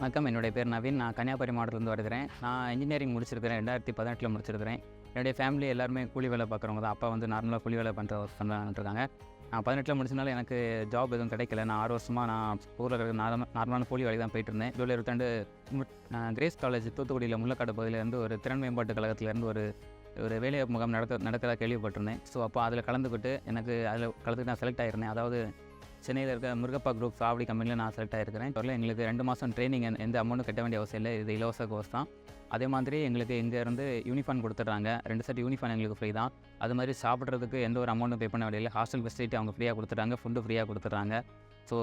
வணக்கம். என்னுடைய பேர் நவீன். நான் கன்னியாகுமரி மாவட்டத்திலேருந்து வருகிறேன். நான் இன்ஜினியரிங் முடிச்சிருக்கிறேன். 2018 முடிச்சிருக்கிறேன். என்னுடைய ஃபேமிலி எல்லாருமே கூலி வேலை பார்க்குறவங்க தான். அப்பா வந்து நார்மலாக கூலி வேலை பண்ணிட்டுருக்காங்க. நான் 18 முடிச்சனால எனக்கு ஜாப் எதுவும் கிடைக்கல. நான் 6 வருஷமாக நான் ஊரில் இருக்கிற நார்மலான கூலி வேலைக்கு தான் போயிட்டுருந்தேன். ஜூலை 22 கிரேஸ் காலேஜ் தூத்துக்குடியில் முள்ளக்காடு பகுதியிலேருந்து ஒரு திறன் மேம்பாட்டு கழகத்திலேருந்து ஒரு வேலைவாய்ப்பு முகாம் நடக்கிறதா கேள்விப்பட்டிருந்தேன். ஸோ அப்போ அதில் கலந்துக்கிட்டு நான் செலக்ட் ஆகிருந்தேன். அதாவது சென்னையில் இருக்க முருகப்பா குரூப் சாவடி கம்பெனியில் நான் செலக்ட் ஆகிருக்கிறேன். இப்போ எங்களுக்கு 2 மாதம் ட்ரைனிங், எந்த அமௌண்ட்டும் கட்ட வேண்டிய அவசியம் இல்லை. இது இலவச கோர்ஸ் தான். அதே மாதிரி எங்களுக்கு இங்கேருந்து யூனிஃபார்ம் கொடுத்துட்றாங்க. 2 செட் யூனிஃபார்ம் எங்களுக்கு ஃப்ரீ தான். அது மாதிரி சாப்பிட்றதுக்கு எந்த ஒரு அமௌண்ட்டும் பே பண்ண வேண்டியதில்லை. ஹாஸ்டல் ஃபெசிலிட்டி அவங்க ஃப்ரீயாக கொடுத்துட்றாங்க. ஃபுட்டு ஃப்ரீயாக கொடுத்துட்றாங்க. ஸோ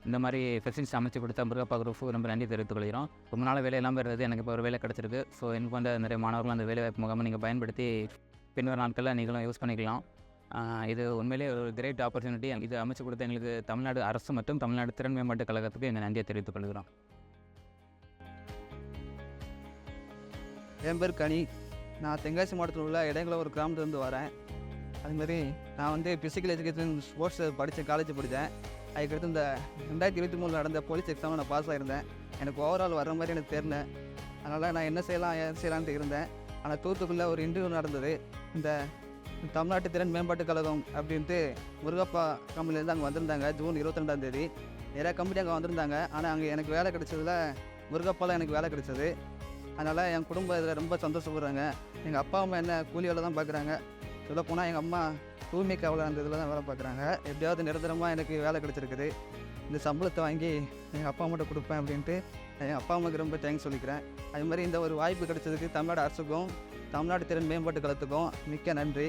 இந்த மாதிரி ஃபெசிலிட்டிஸ் அமைச்சு கொடுத்த முருகப்பா குரூப் ரொம்ப நன்றி தெரிவித்துக் கொள்கிறோம். ரொம்ப நாள் வேலை இல்லாமல் இருந்தது, எனக்கு இப்போ ஒரு வேலை கிடச்சிருக்கு. ஸோ எனக்கு வந்து நிறைய மாணவர்கள் அந்த வேலைவாய்ப்பு முகாமை நீங்கள் பயன்படுத்தி பின்வரும் நாட்களில் நீங்களும் யூஸ் பண்ணிக்கலாம். இது உண்மையிலே ஒரு கிரேட் ஆப்பர்ச்சுனிட்டி. இது அமைச்சு கொடுத்த எங்களுக்கு தமிழ்நாடு அரசு மற்றும் தமிழ்நாடு திறன் மேம்பாட்டு கழகத்துக்கு எங்கள் நன்றியை தெரிவித்துக் கொள்கிறோம். என் பேர் கனி. நான் தென்காசி மாவட்டத்தில் உள்ள இடைங்கள ஒரு கிராமத்துலேருந்து வரேன். அதுமாதிரி நான் வந்து ஃபிசிக்கல் எஜுகேஷன் ஸ்போர்ட்ஸ் படித்தேன், காலேஜ் படித்தேன். அதுக்கடுத்து இந்த 2023 நடந்த போலீஸ் எக்ஸாமில் நான் பாஸ் ஆகிருந்தேன். எனக்கு ஓவரால் வர மாதிரி எனக்கு தெரியல. அதனால் நான் என்ன செய்யலாம் ஏன் செய்யலான்ட்டு இருந்தேன். ஆனால் தூத்துக்குடியில் ஒரு இன்டர்வியூ நடந்தது. இந்த தமிழ்நாட்டு திறன் மேம்பாட்டு கழகம் அப்படின்ட்டு முருகப்பா கம்பெனிலேருந்து அங்கே வந்திருந்தாங்க. ஜூன் 22 நிறையா கம்பெனி அங்கே வந்திருந்தாங்க. ஆனால் அங்கே எனக்கு வேலை கிடைச்சதில் முருகப்பாவில் எனக்கு வேலை கிடைச்சது. அதனால் என் குடும்பம் இதில் ரொம்ப சந்தோஷப்படுறாங்க. எங்கள் அப்பா அம்மா என்ன கூலி வேலை தான் பார்க்குறாங்க. சொல்லப்போனால் எங்கள் அம்மா தூய்மை காவலர் அந்த இதில் தான் வேலை பார்க்குறாங்க. எப்படியாவது நிரந்தரமாக எனக்கு வேலை கிடச்சிருக்குது. இந்த சம்பளத்தை வாங்கி எங்கள் அப்பா அம்மாட்ட கொடுப்பேன் அப்படின்ட்டு எங்கள் அப்பா அம்மாவுக்கு ரொம்ப தேங்க்ஸ் சொல்லிக்கிறேன். அது மாதிரி இந்த ஒரு வாய்ப்பு கிடைச்சதுக்கு தமிழ்நாடு அரசுக்கும் தமிழ்நாடு திறன் மேம்பாட்டு கழகத்துக்கும் மிக்க நன்றி.